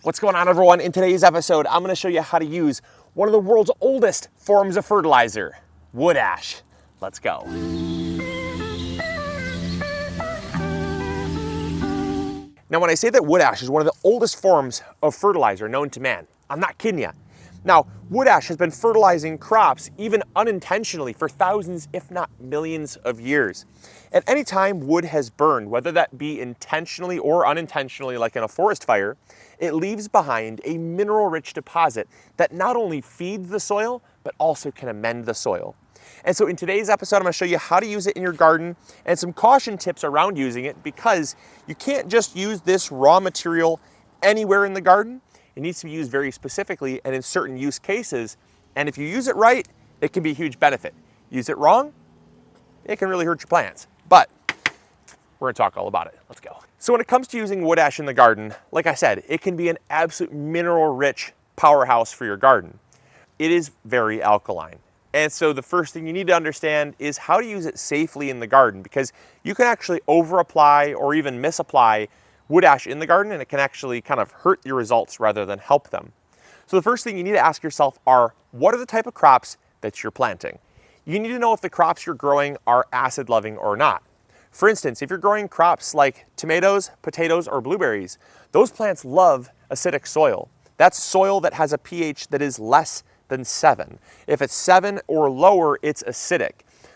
What's going on, everyone? In today's episode, I'm going to show you how to use one of the world's oldest forms of fertilizer, wood ash. Let's go. Now, when I say that wood ash is one of the oldest forms of fertilizer known to man, I'm not kidding you. Now, wood ash has been fertilizing crops even unintentionally for thousands, if not millions of years. At any time wood has burned, whether that be intentionally or unintentionally, like in a forest fire, it leaves behind a mineral-rich deposit that not only feeds the soil, but also can amend the soil. And so in today's episode, I'm going to show you how to use it in your garden and some caution tips around using it, because you can't just use this raw material anywhere in the garden. It needs to be used very specifically and in certain use cases. And if you use it right, it can be a huge benefit. Use it wrong, it can really hurt your plants. But we're gonna talk all about it. Let's go. So when it comes to using wood ash in the garden, like I said, it can be an absolute mineral-rich powerhouse for your garden. It is very alkaline. And so the first thing you need to understand is how to use it safely in the garden, because you can actually over-apply or even misapply wood ash in the garden, and it can actually kind of hurt your results rather than help them. So the first thing you need to ask yourself are, what are the type of crops that you're planting? You need to know if the crops you're growing are acid loving or not. For instance, if you're growing crops like tomatoes, potatoes, or blueberries, those plants love acidic soil. That's soil that has a pH that is less than 7. If it's 7 or lower, it's acidic.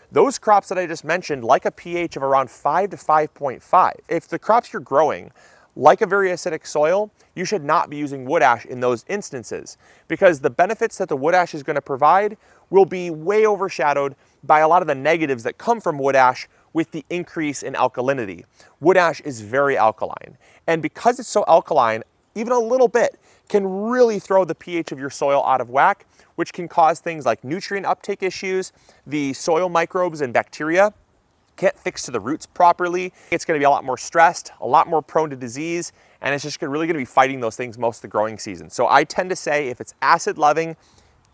Those crops that I just mentioned like a pH of around 5 to 5.5. If the crops you're growing like a very acidic soil, you should not be using wood ash in those instances, because the benefits that the wood ash is going to provide will be way overshadowed by a lot of the negatives that come from wood ash with the increase in alkalinity. Wood ash is very alkaline, and because it's so alkaline, even a little bit can really throw the pH of your soil out of whack, which can cause things like nutrient uptake issues. The soil microbes and bacteria can't fix to the roots properly. It's going to be a lot more stressed, a lot more prone to disease, and it's just really going to be fighting those things most of the growing season. So I tend to say if it's acid loving,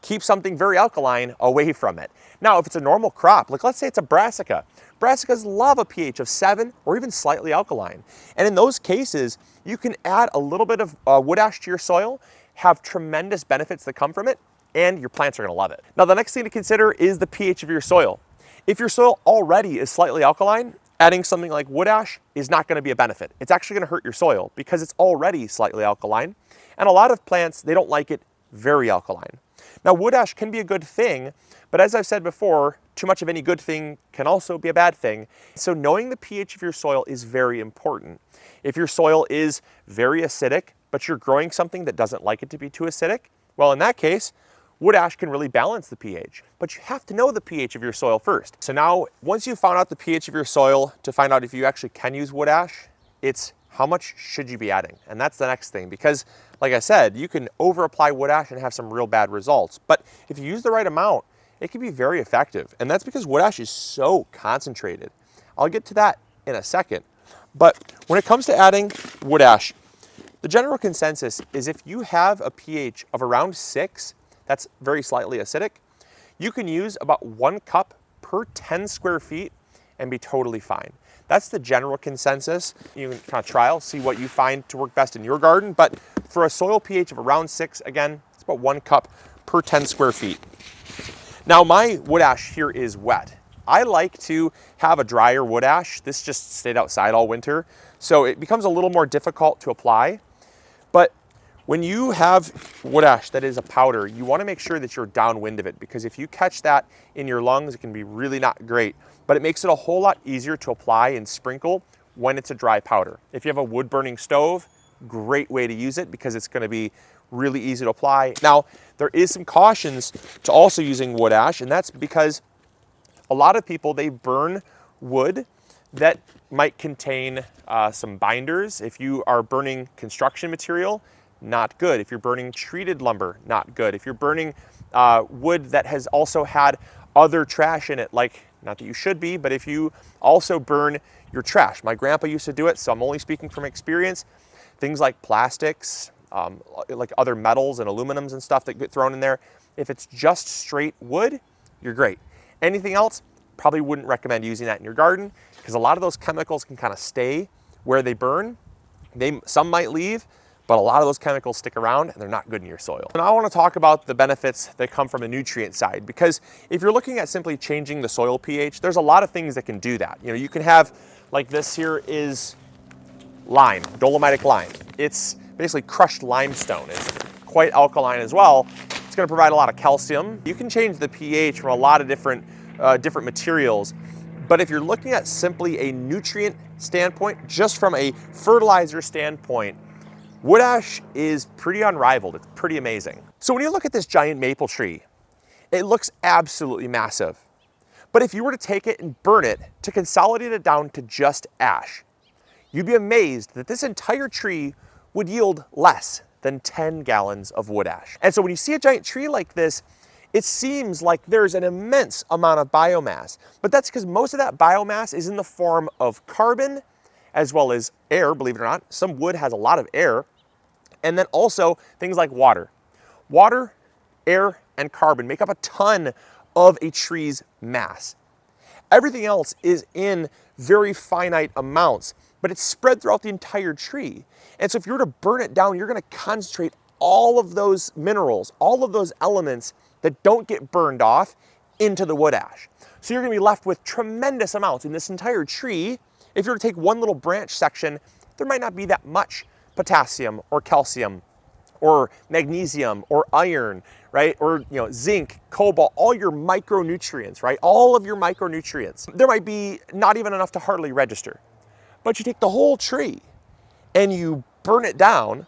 keep something very alkaline away from it. Now, if it's a normal crop, like let's say it's a brassica. Brassicas love a pH of 7 or even slightly alkaline. And in those cases, you can add a little bit of wood ash to your soil, have tremendous benefits that come from it, and your plants are going to love it. Now, the next thing to consider is the pH of your soil. If your soil already is slightly alkaline, adding something like wood ash is not going to be a benefit. It's actually going to hurt your soil because it's already slightly alkaline. And a lot of plants, they don't like it very alkaline. Now, wood ash can be a good thing, but as I've said before, too much of any good thing can also be a bad thing. So knowing the pH of your soil is very important. If your soil is very acidic, but you're growing something that doesn't like it to be too acidic, well, in that case, wood ash can really balance the pH, but you have to know the pH of your soil first. So now, once you've found out the pH of your soil, to find out if you actually can use wood ash, it's how much should you be adding? And that's the next thing, because like I said, you can over apply wood ash and have some real bad results. But if you use the right amount, it can be very effective. And that's because wood ash is so concentrated. I'll get to that in a second. But when it comes to adding wood ash, the general consensus is if you have a pH of around 6, that's very slightly acidic, you can use about 1 cup per 10 square feet and be totally fine. That's the general consensus. You can kind of trial, see what you find to work best in your garden, but for a soil pH of around 6, again, it's about 1 cup per 10 square feet. Now, my wood ash here is wet. I like to have a drier wood ash. This just stayed outside all winter, so it becomes a little more difficult to apply. But when you have wood ash that is a powder, you want to make sure that you're downwind of it, because if you catch that in your lungs, it can be really not great. But it makes it a whole lot easier to apply and sprinkle when it's a dry powder. If you have a wood burning stove, great way to use it because it's going to be really easy to apply. Now, there is some cautions to also using wood ash, and that's because a lot of people, they burn wood that might contain some binders. If you are burning construction material, not good. If you're burning treated lumber, not good. If you're burning wood that has also had other trash in it, like, not that you should be, but if you also burn your trash. My grandpa used to do it, so I'm only speaking from experience. Things like plastics, like other metals and aluminums and stuff that get thrown in there. If it's just straight wood, you're great. Anything else, probably wouldn't recommend using that in your garden, because a lot of those chemicals can kind of stay where they burn. Some might leave, but a lot of those chemicals stick around and they're not good in your soil. And I want to talk about the benefits that come from the nutrient side, because if you're looking at simply changing the soil pH, there's a lot of things that can do that. You know, you can have, like this here is lime, dolomitic lime. It's basically crushed limestone. It's quite alkaline as well. It's going to provide a lot of calcium. You can change the pH from a lot of different materials. But if you're looking at simply a nutrient standpoint, just from a fertilizer standpoint, wood ash is pretty unrivaled. It's pretty amazing. So when you look at this giant maple tree, it looks absolutely massive. But if you were to take it and burn it to consolidate it down to just ash, you'd be amazed that this entire tree would yield less than 10 gallons of wood ash. And so when you see a giant tree like this, it seems like there's an immense amount of biomass, but that's because most of that biomass is in the form of carbon as well as air, believe it or not. Some wood has a lot of air, and then also things like water. Water, air, and carbon make up a ton of a tree's mass. Everything else is in very finite amounts, but it's spread throughout the entire tree. And so if you were to burn it down, you're going to concentrate all of those minerals, all of those elements that don't get burned off into the wood ash. So you're going to be left with tremendous amounts in this entire tree. If you were to take one little branch section, there might not be that much potassium or calcium or magnesium or iron, right? Or zinc, cobalt, all your micronutrients, right? All of your micronutrients. There might be not even enough to hardly register. But you take the whole tree and you burn it down,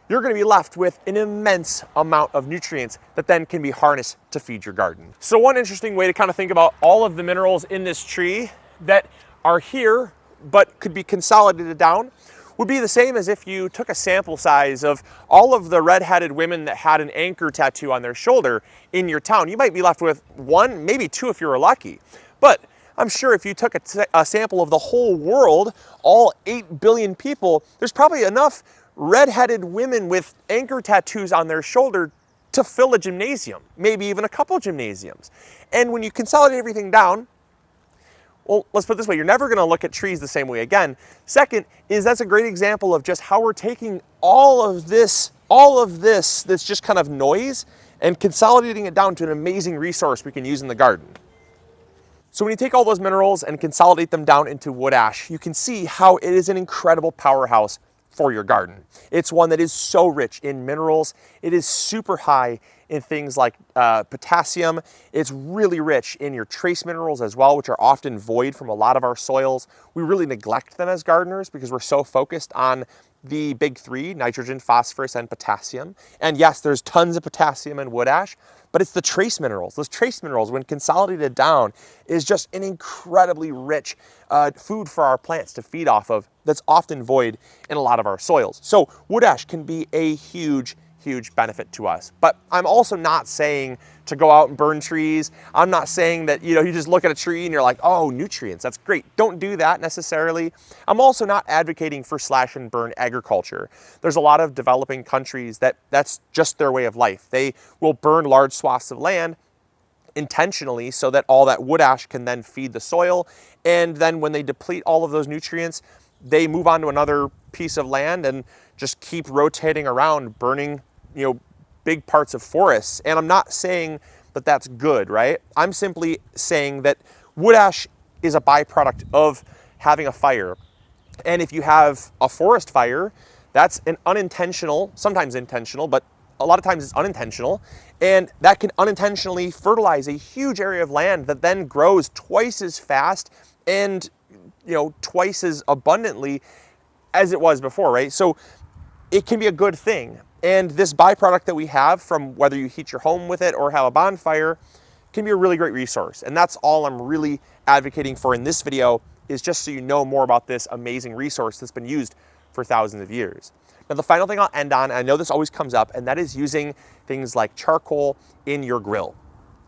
you're going to be left with an immense amount of nutrients that then can be harnessed to feed your garden. So one interesting way to kind of think about all of the minerals in this tree that are here but could be consolidated down would be the same as if you took a sample size of all of the red-headed women that had an anchor tattoo on their shoulder in your town. You might be left with one, maybe two if you were lucky. But I'm sure if you took a sample of the whole world, all 8 billion people, there's probably enough red-headed women with anchor tattoos on their shoulder to fill a gymnasium, maybe even a couple gymnasiums. And when you consolidate everything down, well, let's put it this way, you're never going to look at trees the same way again. Second is that's a great example of just how we're taking all of this that's just kind of noise and consolidating it down to an amazing resource we can use in the garden. So when you take all those minerals and consolidate them down into wood ash, you can see how it is an incredible powerhouse for your garden. It's one that is so rich in minerals. It is super high in things like potassium. It's really rich in your trace minerals as well, which are often void from a lot of our soils. We really neglect them as gardeners because we're so focused on the big three, nitrogen, phosphorus, and potassium. And yes, there's tons of potassium in wood ash, but it's the trace minerals. Those trace minerals, when consolidated down, is just an incredibly rich food for our plants to feed off of that's often void in a lot of our soils. So wood ash can be a huge benefit to us. But I'm also not saying to go out and burn trees. I'm not saying that, you just look at a tree and you're like, oh, nutrients, that's great. Don't do that necessarily. I'm also not advocating for slash and burn agriculture. There's a lot of developing countries that's just their way of life. They will burn large swaths of land intentionally so that all that wood ash can then feed the soil. And then when they deplete all of those nutrients, they move on to another piece of land and just keep rotating around, burning big parts of forests. And I'm not saying that that's good, right? I'm simply saying that wood ash is a byproduct of having a fire. And if you have a forest fire, that's an unintentional, sometimes intentional, but a lot of times it's unintentional. And that can unintentionally fertilize a huge area of land that then grows twice as fast and twice as abundantly as it was before, right? So it can be a good thing. And this byproduct that we have from whether you heat your home with it or have a bonfire can be a really great resource. And that's all I'm really advocating for in this video, is just so you know more about this amazing resource that's been used for thousands of years. Now, the final thing I'll end on, and I know this always comes up, and that is using things like charcoal in your grill.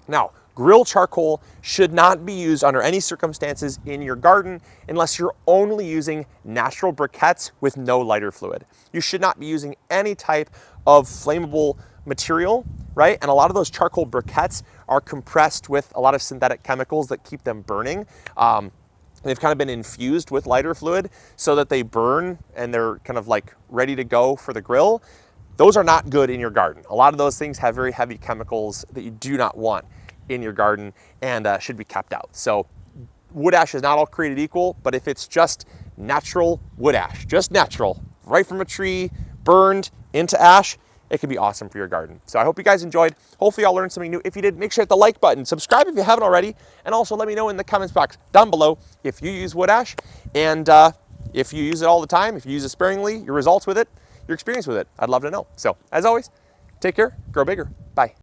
Now, grill charcoal should not be used under any circumstances in your garden unless you're only using natural briquettes with no lighter fluid. You should not be using any type of flammable material, right? And a lot of those charcoal briquettes are compressed with a lot of synthetic chemicals that keep them burning. they've kind of been infused with lighter fluid so that they burn and they're kind of like ready to go for the grill. Those are not good in your garden. A lot of those things have very heavy chemicals that you do not want in your garden and should be kept out. So wood ash is not all created equal, but if it's just natural wood ash, just natural, right from a tree, burned into ash, it can be awesome for your garden. So I hope you guys enjoyed. Hopefully y'all learned something new. If you did, make sure to hit the like button, subscribe if you haven't already, and also let me know in the comments box down below if you use wood ash, and if you use it all the time, if you use it sparingly, your results with it, your experience with it. I'd love to know. So as always, take care, grow bigger. Bye.